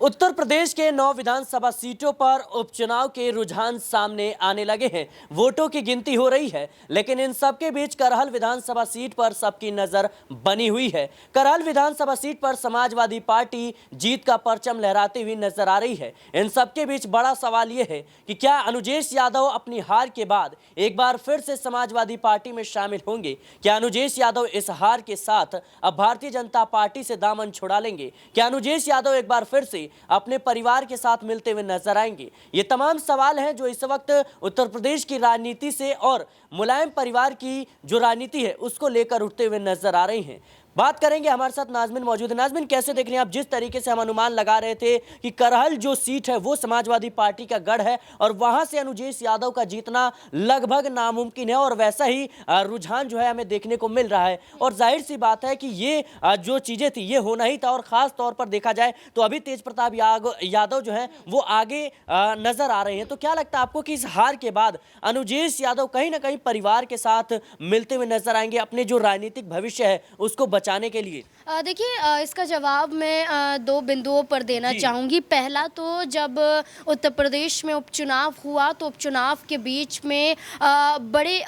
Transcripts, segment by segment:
उत्तर प्रदेश के 9 विधानसभा सीटों पर उपचुनाव के रुझान सामने आने लगे हैं। वोटों की गिनती हो रही है, लेकिन इन सबके बीच करहल विधानसभा सीट पर सबकी नजर बनी हुई है। करहल विधानसभा सीट पर समाजवादी पार्टी जीत का परचम लहराती हुई नजर आ रही है। इन सबके बीच बड़ा सवाल यह है कि क्या अनुजेश यादव अपनी हार के बाद एक बार फिर से समाजवादी पार्टी में शामिल होंगे? क्या अनुजेश यादव इस हार के साथ अब भारतीय जनता पार्टी से दामन छुड़ा लेंगे? क्या अनुजेश यादव एक बार फिर से अपने परिवार के साथ मिलते हुए नजर आएंगे? ये तमाम सवाल हैं जो इस वक्त उत्तर प्रदेश की राजनीति से और मुलायम परिवार की जो राजनीति है उसको लेकर उठते हुए नजर आ रही हैं। बात करेंगे, हमारे साथ नाजमिन मौजूद है। नाजमिन, कैसे देख रहे हैं आप? जिस तरीके से हम अनुमान लगा रहे थे कि करहल जो सीट है वो समाजवादी पार्टी का गढ़ है और वहां से अनुजेश यादव का जीतना लगभग नामुमकिन है, और वैसा ही रुझान जो है हमें देखने को मिल रहा है। और जाहिर सी बात है कि ये जो चीजें थी ये होना ही था, और खास तौर पर देखा जाए तो अभी तेज प्रताप यादव जो है वो आगे नजर आ रहे हैं। तो क्या लगता है आपको कि इस हार के बाद अनुजेश यादव कहीं ना कहीं परिवार के साथ मिलते हुए नजर आएंगे अपने जो राजनीतिक भविष्य है उसको बचाने के लिए? देखिए, इसका जवाब मैं दो बिंदुओं पर देना चाहूँगी। पहला तो जब उत्तर प्रदेश में उपचुनाव हुआ तो उपचुनाव के बीच में बड़े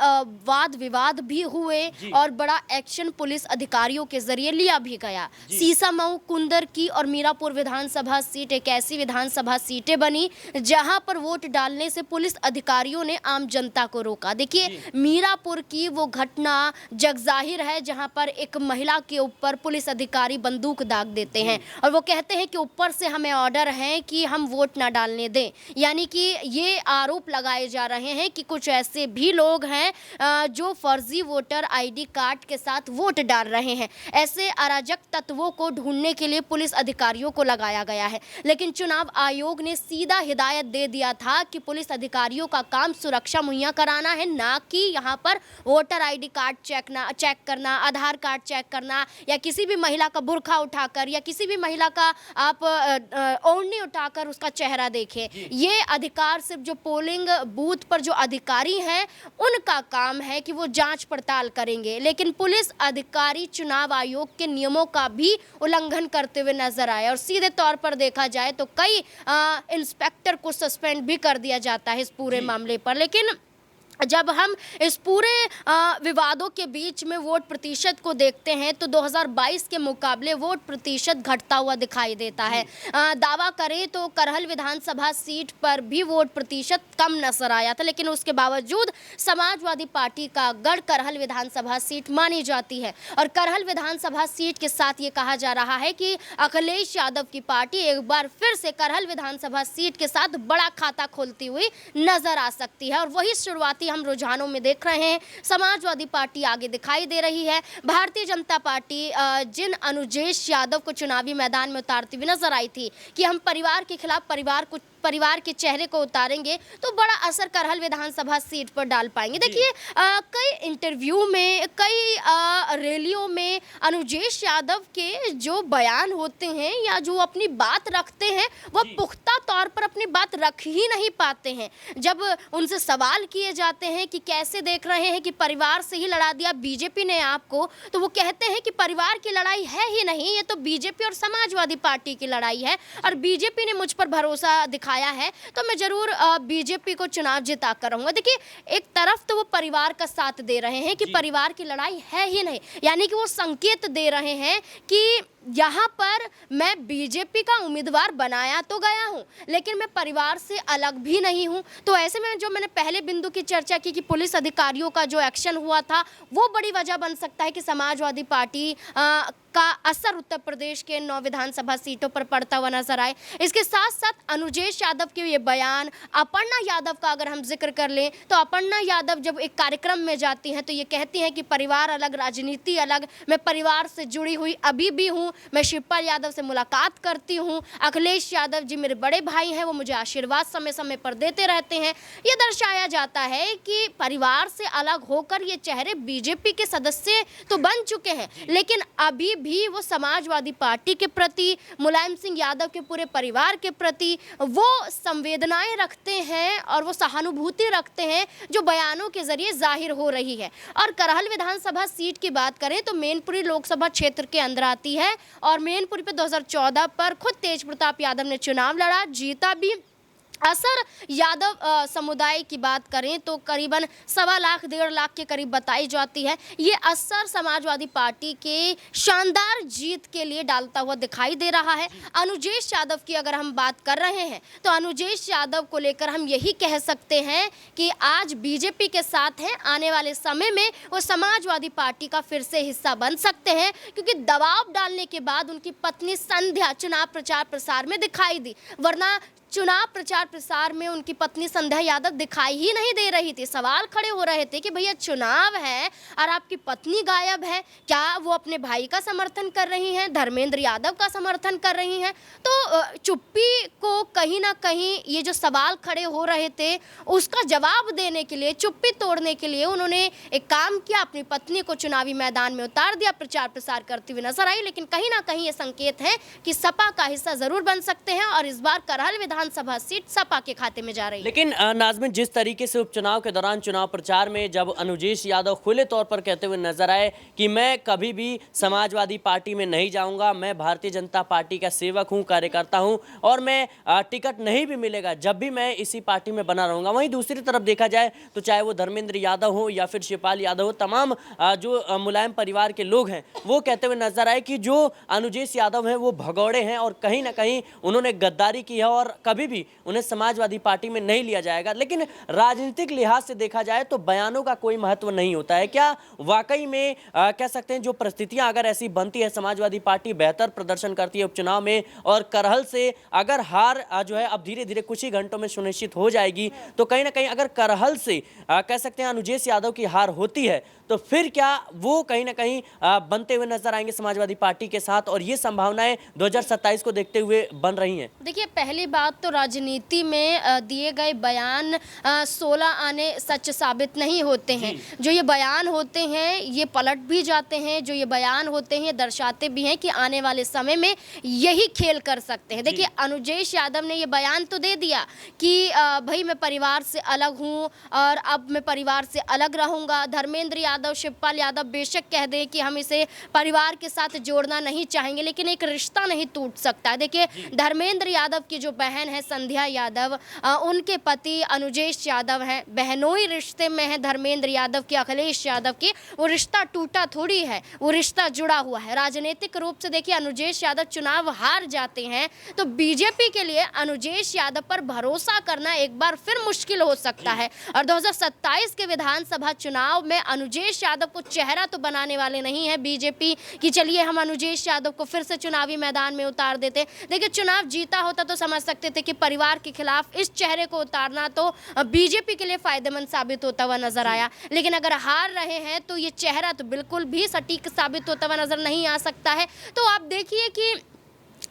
वाद विवाद भी हुए और बड़ा एक्शन पुलिस अधिकारियों के जरिए लिया भी गया। सीसामऊ, कुंदर की और मीरापुर विधानसभा सीट एक ऐसी विधानसभा सीटें बनी जहां पर वोट डालने से पुलिस अधिकारियों ने आम जनता को रोका। देखिए, मीरापुर की वो घटना जगजाहिर है जहां पर एक महिला के ऊपर पुलिस अधिकारी बंदूक दाग देते हैं और वो कहते हैं कि ऊपर से हमें ऑर्डर है कि हम वोट ना डालने दें। यानी कि ये आरोप लगाए जा रहे हैं कि कुछ ऐसे भी लोग हैं जो फर्जी वोटर आईडी कार्ड के साथ वोट डाल रहे हैं। ऐसे अराजक तत्वों को ढूंढने के लिए पुलिस अधिकारियों को लगाया गया है, लेकिन चुनाव आयोग ने सीधा हिदायत दे दिया था कि पुलिस अधिकारियों का काम सुरक्षा मुहैया कराना है, ना कि यहाँ पर वोटर आईडी कार्ड चेक करना, आधार कार्ड चेक करना, या किसी भी महिला का बुर्खा उठाकर या किसी भी महिला का आप ओढ़नी उठाकर उसका चेहरा देखें। ये अधिकार सिर्फ जो पोलिंग बूथ पर जो अधिकारी हैं उनका काम है कि वो जांच पड़ताल करेंगे, लेकिन पुलिस अधिकारी चुनाव आयोग के नियमों का भी उल्लंघन करते हुए नजर आए और सीधे तौर पर देखा जाए तो कई इंस्पेक्टर को सस्पेंड भी कर दिया जाता है इस पूरे मामले पर। लेकिन जब हम इस पूरे विवादों के बीच में वोट प्रतिशत को देखते हैं तो 2022 के मुकाबले वोट प्रतिशत घटता हुआ दिखाई देता है। दावा करें तो करहल विधानसभा सीट पर भी वोट प्रतिशत कम नजर आया था, लेकिन उसके बावजूद समाजवादी पार्टी का गढ़ करहल विधानसभा सीट मानी जाती है। और करहल विधानसभा सीट के साथ ये कहा जा रहा है कि अखिलेश यादव की पार्टी एक बार फिर से करहल विधानसभा सीट के साथ बड़ा खाता खोलती हुई नजर आ सकती है, और वही शुरुआती हम रुझानों में देख रहे हैं। समाजवादी पार्टी आगे दिखाई दे रही है। भारतीय जनता पार्टी जिन अनुजेश यादव को चुनावी मैदान में उतारती हुई नजर आई थी कि हम परिवार के खिलाफ परिवार के चेहरे को उतारेंगे, तो बड़ा असर करहल विधानसभा सीट पर डाल पाएंगे। देखिए, कई इंटरव्यू में, कई रैलियों में अनुजेश यादव के जो बयान होते हैं या जो अपनी बात रखते हैं वह पुख्ता तौर पर अपनी बात रख ही नहीं पाते हैं। जब उनसे सवाल किए जाते हैं कि कैसे देख रहे हैं कि परिवार से ही लड़ा दिया बीजेपी ने आपको, तो वो कहते हैं कि परिवार की लड़ाई है ही नहीं, ये तो बीजेपी और समाजवादी पार्टी की लड़ाई है, और बीजेपी ने मुझ पर भरोसा दिखाया है तो मैं जरूर बीजेपी को चुनाव जिता कर रहूंगा। देखिए, एक तरफ तो वो परिवार का साथ दे रहे हैं कि परिवार की लड़ाई है ही नहीं, यानी कि वो संकेत दे रहे हैं कि यहाँ पर मैं बीजेपी का उम्मीदवार बनाया तो गया हूँ, लेकिन मैं परिवार से अलग भी नहीं हूँ। तो ऐसे में जो मैंने पहले बिंदु की चर्चा की कि पुलिस अधिकारियों का जो एक्शन हुआ था वो बड़ी वजह बन सकता है कि समाजवादी पार्टी का असर उत्तर प्रदेश के 9 विधानसभा सीटों पर पड़ता हुआ नजर आए। इसके साथ साथ अनुजेश यादव के ये बयान, अपर्णा यादव का अगर हम जिक्र कर लें तो अपर्णा यादव जब एक कार्यक्रम में जाती हैं तो ये कहती हैं कि परिवार अलग, राजनीति अलग, मैं परिवार से जुड़ी हुई अभी भी हूँ, मैं शिवपाल यादव से मुलाकात करती हूँ, अखिलेश यादव जी मेरे बड़े भाई हैं, वो मुझे आशीर्वाद समय समय पर देते रहते हैं। ये दर्शाया जाता है कि परिवार से अलग होकर ये चेहरे बीजेपी के सदस्य तो बन चुके हैं, लेकिन अभी भी वो समाजवादी पार्टी के प्रति, मुलायम सिंह यादव के पूरे परिवार के प्रति वो संवेदनाएं रखते हैं और वो सहानुभूति रखते हैं जो बयानों के जरिए जाहिर हो रही है। और करहल विधानसभा सीट की बात करें तो मैनपुरी लोकसभा क्षेत्र के अंदर आती है और मैनपुरी पे 2014 पर खुद तेज प्रताप यादव ने चुनाव लड़ा, जीता भी। असर यादव समुदाय की बात करें तो करीबन 1.25 लाख 1.5 लाख के करीब बताई जाती है। ये असर समाजवादी पार्टी के शानदार जीत के लिए डालता हुआ दिखाई दे रहा है। अनुजेश यादव की अगर हम बात कर रहे हैं तो अनुजेश यादव को लेकर हम यही कह सकते हैं कि आज बीजेपी के साथ हैं, आने वाले समय में वो समाजवादी पार्टी का फिर से हिस्सा बन सकते हैं, क्योंकि दबाव डालने के बाद उनकी पत्नी संध्या चुनाव प्रचार प्रसार में दिखाई दी, वरना चुनाव प्रचार प्रसार में उनकी पत्नी संध्या यादव दिखाई ही नहीं दे रही थी। सवाल खड़े हो रहे थे कि भैया चुनाव है और आपकी पत्नी गायब है, क्या वो अपने भाई का समर्थन कर रही हैं, धर्मेंद्र यादव का समर्थन कर रही हैं? तो चुप्पी को कहीं ना कहीं ये जो सवाल खड़े हो रहे थे उसका जवाब देने के लिए, चुप्पी तोड़ने के लिए उन्होंने एक काम किया, अपनी पत्नी को चुनावी मैदान में उतार दिया, प्रचार प्रसार करती हुई नजर आई। लेकिन कहीं ना कहीं ये संकेत है कि सपा का हिस्सा जरूर बन सकते हैं और इस बार करहल विधानसभा सीट सपा के खाते में जा रही है। लेकिन नाज़मीन, जिस तरीके से उपचुनाव के दौरान चुनाव प्रचार में जब अनुजेश यादव खुले तौर पर कहते हुए नजर आए कि मैं कभी भी समाजवादी पार्टी में नहीं जाऊंगा, मैं भारतीय जनता पार्टी का सेवक हूं, कार्यकर्ता हूं और मैं टिकट नहीं भी मिलेगा जब भी मैं इसी पार्टी में बना रहूंगा। वहीं दूसरी तरफ देखा जाए तो चाहे वो धर्मेंद्र यादव हो या फिर शिवपाल यादव हो, तमाम जो मुलायम परिवार के लोग हैं वो कहते हुए नजर आए कि जो अनुजेश यादव हैं वो भगौड़े हैं और कहीं ना कहीं उन्होंने गद्दारी की है और कभी भी उन्हें समाजवादी पार्टी में नहीं लिया जाएगा। लेकिन राजनीतिक लिहाज से देखा जाए तो बयानों का कोई महत्व नहीं होता है। क्या वाकई में कह सकते हैं जो परिस्थितियां अगर ऐसी बनती है, समाजवादी पार्टी बेहतर प्रदर्शन करती है उपचुनाव में और करहल से अगर हार जो है अब धीरे धीरे कुछ ही घंटों में सुनिश्चित हो जाएगी, तो कहीं ना कहीं अगर करहल से कह सकते हैं अनुजेश यादव की हार होती है तो फिर क्या वो कहीं ना कहीं बनते हुए नजर आएंगे समाजवादी पार्टी के साथ, और ये संभावनाएं 2027 को देखते हुए बन रही हैं? देखिए, पहली बात तो राजनीति में दिए गए बयान 16 आने सच साबित नहीं होते हैं। जो ये बयान होते हैं ये पलट भी जाते हैं, जो ये बयान होते हैं दर्शाते भी हैं कि आने वाले समय में यही खेल कर सकते हैं। देखिए, अनुजेश यादव ने ये बयान तो दे दिया कि भाई मैं परिवार से अलग हूँ और अब मैं परिवार से अलग रहूँगा। धर्मेंद्र यादव, शिवपाल यादव बेशक कह दें कि हम इसे परिवार के साथ जोड़ना नहीं चाहेंगे, लेकिन एक रिश्ता नहीं टूट सकता है। देखिए, धर्मेंद्र यादव की जो बहन है संध्या यादव, उनके पति अनुजेश यादव हैं, बहनोई रिश्ते में है धर्मेंद्र यादव की अखिलेश यादव की। वो रिश्ता टूटा थोड़ी है, वो रिश्ता जुड़ा हुआ है। राजनीतिक रूप से देखिए, अनुजेश यादव चुनाव हार जाते हैं तो बीजेपी के लिए अनुजेश यादव पर भरोसा करना एक बार फिर मुश्किल हो सकता है। और 2027 के विधानसभा चुनाव में अनुजेश यादव को चेहरा तो बनाने वाले नहीं है बीजेपी कि चलिए हम अनुजेश यादव को फिर से चुनावी मैदान में उतार देते। देखिए, चुनाव जीता होता तो समझ सकते थे कि परिवार के खिलाफ इस चेहरे को उतारना तो बीजेपी के लिए फायदेमंद साबित होता हुआ नजर आया। लेकिन अगर हार रहे हैं तो ये चेहरा तो बिल्कुल भी सटीक साबित होता हुआ नजर नहीं आ सकता है। तो आप देखिए कि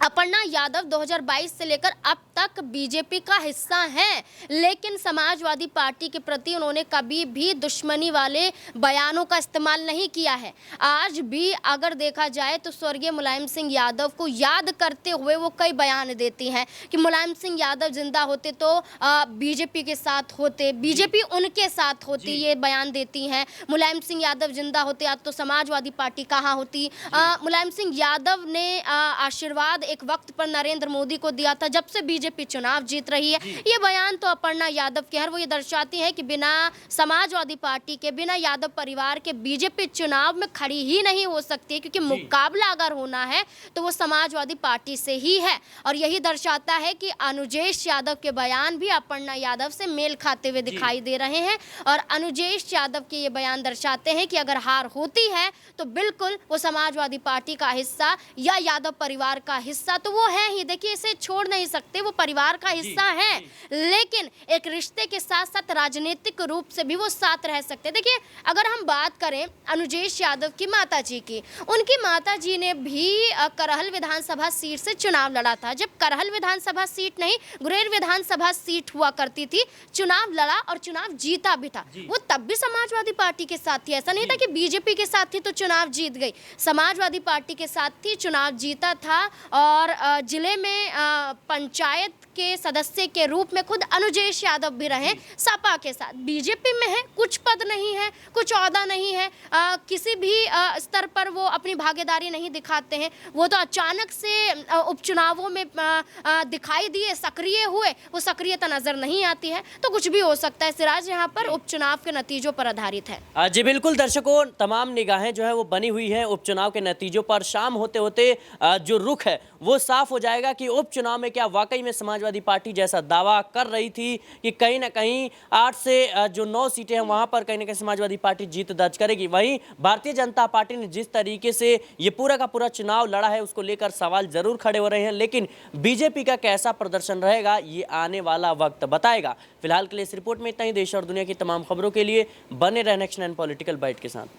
अपर्णा यादव 2022 से लेकर अब तक बीजेपी का हिस्सा हैं, लेकिन समाजवादी पार्टी के प्रति उन्होंने कभी भी दुश्मनी वाले बयानों का इस्तेमाल नहीं किया है। आज भी अगर देखा जाए तो स्वर्गीय मुलायम सिंह यादव को याद करते हुए वो कई बयान देती हैं कि मुलायम सिंह यादव जिंदा होते तो बीजेपी के साथ होते, बीजेपी उनके साथ होती, ये बयान देती हैं। मुलायम सिंह यादव जिंदा होते आज तो समाजवादी पार्टी कहाँ होती। मुलायम सिंह यादव ने आशीर्वाद एक वक्त पर नरेंद्र मोदी को दिया था जब से बीजेपी चुनाव जीत रही है। ये बयान तो अपर्णा यादव के हैं। वो ये दर्शाती है कि बिना समाजवादी पार्टी के, बिना यादव परिवार के बीजेपी चुनाव में खड़ी ही नहीं हो सकती, क्योंकि मुकाबला अगर होना है तो वो समाजवादी पार्टी से ही है। और यही दर्शाता है कि अनुजेश यादव के बयान भी अपर्णा यादव से मेल खाते हुए दिखाई दे रहे हैं। और अनुजेश यादव के ये बयान दर्शाते हैं कि अगर हार होती है तो बिल्कुल वो समाजवादी पार्टी का हिस्सा या यादव परिवार का हिस्सा तो वो है ही, देखिए इसे छोड़ नहीं सकते, वो परिवार का हिस्सा है, लेकिन एक रिश्ते के साथ साथ राजनीतिक रूप से भी वो साथ रह सकते हैं। देखिए अगर हम बात करें अनुजेश यादव की माता जी की, उनकी माता जी ने भी करहल विधानसभा सीट से चुनाव लड़ा था। जब करहल विधानसभा सीट नहीं, गुरेर विधानसभा सीट हुआ करती थी, चुनाव लड़ा और चुनाव जीता भी था। वो तब भी समाजवादी पार्टी के साथ थी, ऐसा नहीं था कि बीजेपी के साथ थी तो चुनाव जीत गई। समाजवादी पार्टी के साथ थी, चुनाव जीता था और जिले में पंचायत के सदस्य के रूप में खुद अनुजेश यादव भी रहे सपा के साथ। बीजेपी में है, कुछ पद नहीं है, कुछ ओहदा नहीं है, किसी भी स्तर पर वो अपनी भागीदारी नहीं दिखाते हैं। वो तो अचानक से उपचुनावों में दिखाई दिए, सक्रिय हुए, वो सक्रियता नजर नहीं आती है। तो कुछ भी हो सकता है सिराज, यहाँ पर उपचुनाव के नतीजों पर आधारित है। जी बिल्कुल दर्शकों, तमाम निगाहें जो है वो बनी हुई हैं उपचुनाव के नतीजों पर। शाम होते होते जो रुख है वो साफ हो जाएगा कि उपचुनाव में क्या वाकई में समाजवादी पार्टी जैसा दावा कर रही थी कि कहीं ना कहीं 8 से जो 9 सीटें हैं वहां पर कहीं ना कहीं समाजवादी पार्टी जीत दर्ज करेगी। वहीं भारतीय जनता पार्टी ने जिस तरीके से ये पूरा का पूरा चुनाव लड़ा है उसको लेकर सवाल जरूर खड़े हो रहे हैं, लेकिन बीजेपी का कैसा प्रदर्शन रहेगा ये आने वाला वक्त बताएगा। फिलहाल के लिए इस रिपोर्ट में इतना ही। देश और दुनिया की तमाम खबरों के लिए बने रहने नेक्स्ट 9 पॉलिटिकल बाइट के साथ।